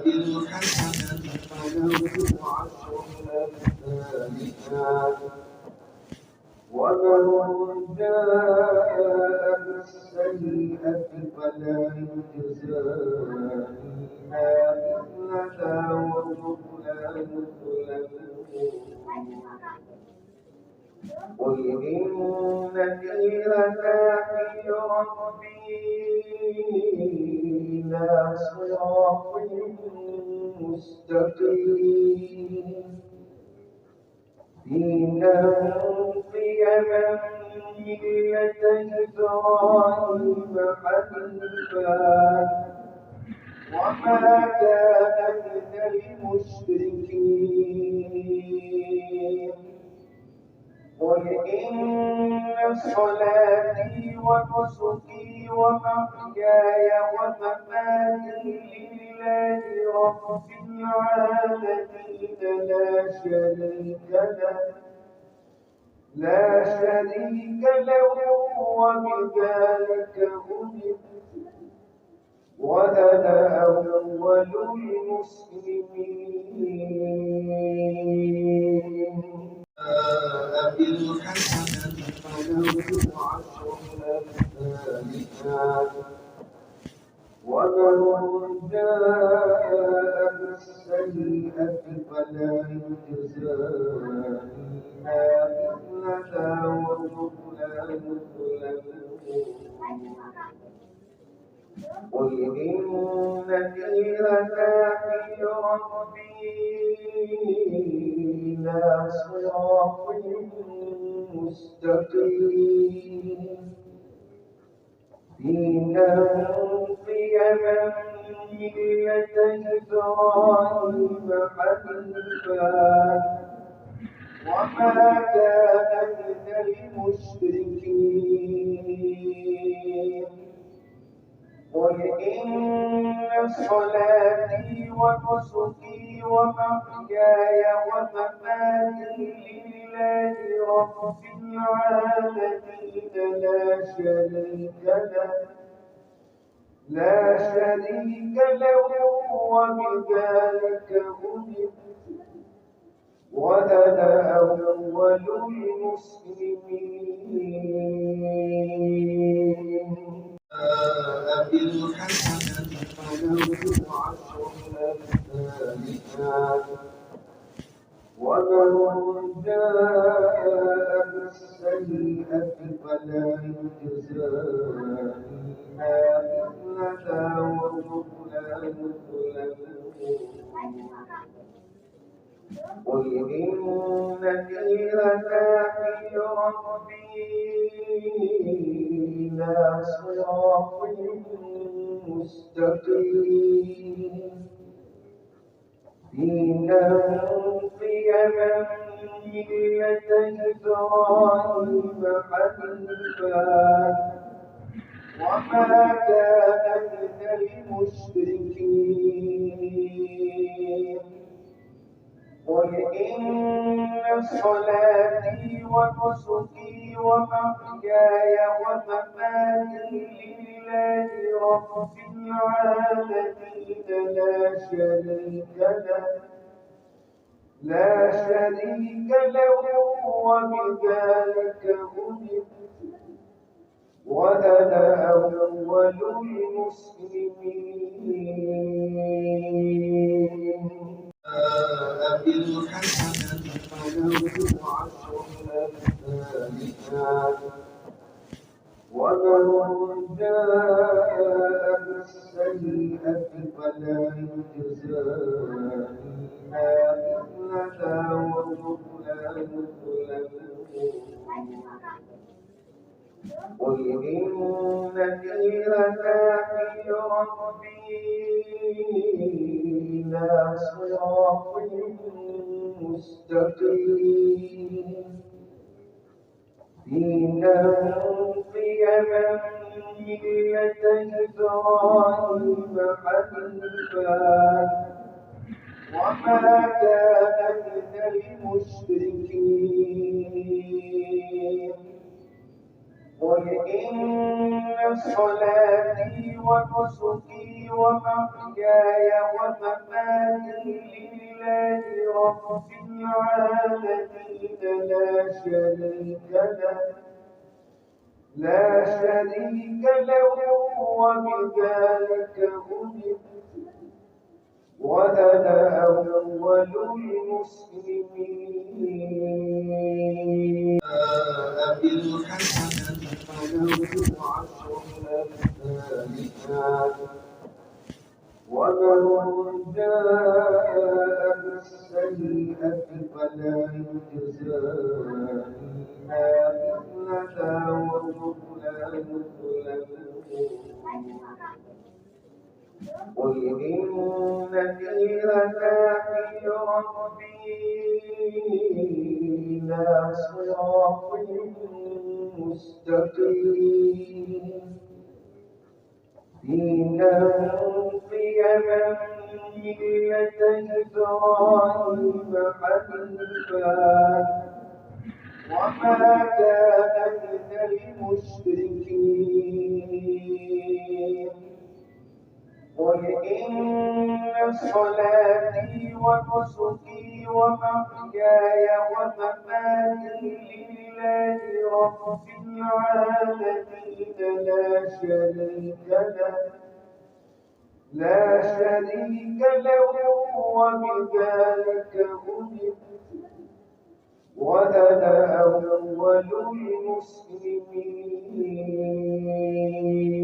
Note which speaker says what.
Speaker 1: بالحسنة فله عشر أمثالها ومن جاء بالسيئة فلا يجزى إلا مثلها وهم لا يظلمون قل إنني هداني ربي إلى صراط مستقيم دينا قيما ملة إبراهيم حنيفا وما كان من المشركين قل إن صلاتي ونسكي ومحياي ومماتي لله رب العالمين لا شريك له وبذلك أمرت وأنا أول المسلمين بالحسنة فله عشر أمثالها ومن جاء بالسيئة فلا يجزى إلا مثلها وهم لا يظلمون قل إنني هداني ربي إلى صراط مستقيم دينا قيما ملة إبراهيم حنيفا وما كان من المشركين قل إن صلاتي ونسكي ومحياي ومماتي لله رب العالمين لا شريك له وبذلك أمرت وأنا أول المسلمين بالحسنة فله عشر أمثالها ومن جاء بالسيئة فلا يجزى إلا مثلها وهم لا يظلمون قل إنني هداني ربي إلى صراط مستقيم دينا قيما ملة إبراهيم حنيفا وما كان من المشركين قل إن صلاتي ونسكي ومحياي ومماتي لله رب العالمين لا شريك له وبذلك أمرت وأنا أول المسلمين بالحسنة فله عشر أمثالها ومن جاء بالسيئة فلا يجزى إلا مثلها وهم لا يظلمون قل إنني هداني ربي إلى صراط مستقيم دينا قيما ملة إبراهيم حنيفا وما كان من المشركين قل إن صلاتي ونسكي ومحياي ومماتي لله رب العالمين لا شريك له وبذلك أمرت وأنا أول المسلمين. بالحسنة فله عشر أمثالها ومن جاء بالسيئة فلا يجزى إلا مثلها وهم لا يظلمون. قل إنني هداني ربي إلى صراط مستقيم دينا قيما ملة إبراهيم حنيفا وما كان من المشركين. قل إن صلاتي ونسكي ومحياي ومماتي لله رب العالمين لا شريك له وبذلك أمرت وأنا أول المسلمين.